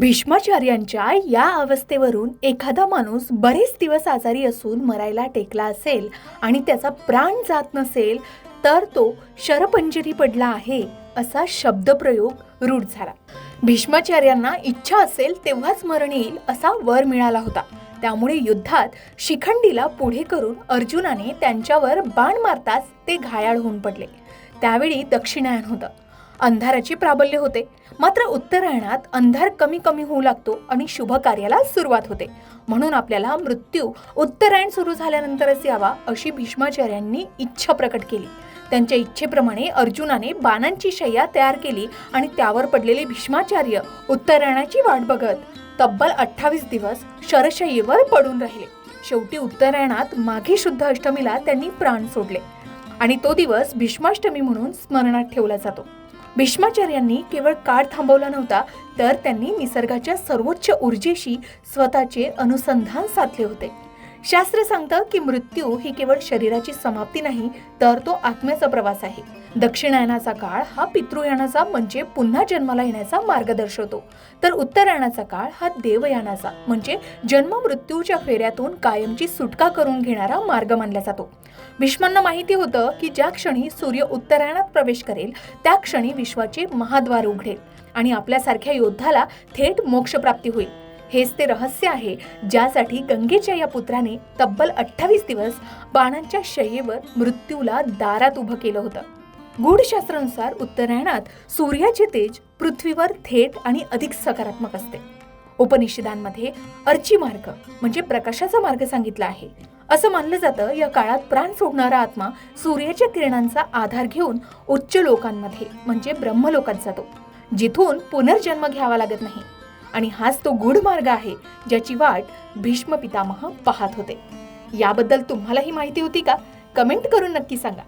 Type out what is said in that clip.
भीष्माचार्यांच्या या अवस्थेवरून एखादा माणूस बरेच दिवस आजारी असून मरायला टेकला असेल आणि त्याचा प्राण जात नसेल तर तो शरपंजरी पडला आहे असा शब्दप्रयोग रूढ झाला. भीष्माचार्यांना इच्छा असेल तेव्हाच मरण येईल असा वर मिळाला होता. त्यामुळे युद्धात शिखंडीला पुढे करून अर्जुनाने त्यांच्यावर बाण मारताच ते घायाळ होऊन पडले. त्यावेळी दक्षिणायन होतं. अंधाराचे प्राबल्य होते. मात्र उत्तरायणात अंधार कमी कमी होऊ लागतो आणि शुभ कार्याला सुरुवात होते. म्हणून आपल्याला मृत्यू उत्तरायण सुरू झाल्यानंतरच यावा अशी भीष्माचार्यांनी इच्छा प्रकट केली. त्यांच्या इच्छेप्रमाणे अर्जुनाने बाणांची शय्या तयार केली आणि त्यावर पडलेले भीष्माचार्य उत्तरायणाची वाट बघत तब्बल 28 दिवस शरशय्येवर पडून राहिले. शेवटी उत्तरायणात माघी शुद्ध अष्टमीला त्यांनी प्राण सोडले आणि तो दिवस भीष्माष्टमी म्हणून स्मरणात ठेवला जातो. भीष्माचार्यांनी केवळ काळ थांबवला नव्हता, तर त्यांनी निसर्गाच्या सर्वोच्च ऊर्जेशी स्वतःचे अनुसंधान साधले होते. शास्त्र सांगतं की मृत्यू ही केवळ शरीराची समाप्ती नाही, तर तो आत्म्याचा प्रवास आहे. दक्षिणायनाचा काळ हा पितृयानाचा म्हणजे पुन्हा जन्माला येण्याचा मार्ग दर्शवतो, तर उत्तरायणाचा काळ हा देवयानाचा म्हणजे जन्म मृत्यूच्या फेऱ्यातून कायमची सुटका करून घेणारा मार्ग मानला जातो. भीष्मांना माहिती होतं की ज्या क्षणी सूर्य उत्तरायणात प्रवेश करेल त्या क्षणी विश्वाचे महाद्वार उघडेल आणि आपल्यासारख्या योद्धाला थेट मोक्षप्राप्ती होईल. हेच ते रहस्य आहे ज्यासाठी गंगेच्या या पुत्राने तब्बल 28 दिवस बाणांच्या शय्येवर मृत्यूला दारात उभं केलं होतं. गूढशास्त्रानुसार उत्तरायणात सूर्याचे तेज पृथ्वीवर थेट आणि अधिक सकारात्मक असते. उपनिषदांमध्ये अर्ची मार्ग म्हणजे प्रकाशाचा मार्ग सांगितला आहे. असं मानलं जातं या काळात प्राण सोडणारा आत्मा सूर्याच्या किरणांचा आधार घेऊन उच्च लोकांमध्ये म्हणजे ब्रह्मलोकात जातो, जिथून पुनर्जन्म घ्यावा लागत नाही. आणि हाच तो गूढ मार्ग आहे ज्याची वाट भीष्म पितामह पाहत होते. याबद्दल तुम्हालाही माहिती होती का? कमेंट करून नक्की सांगा.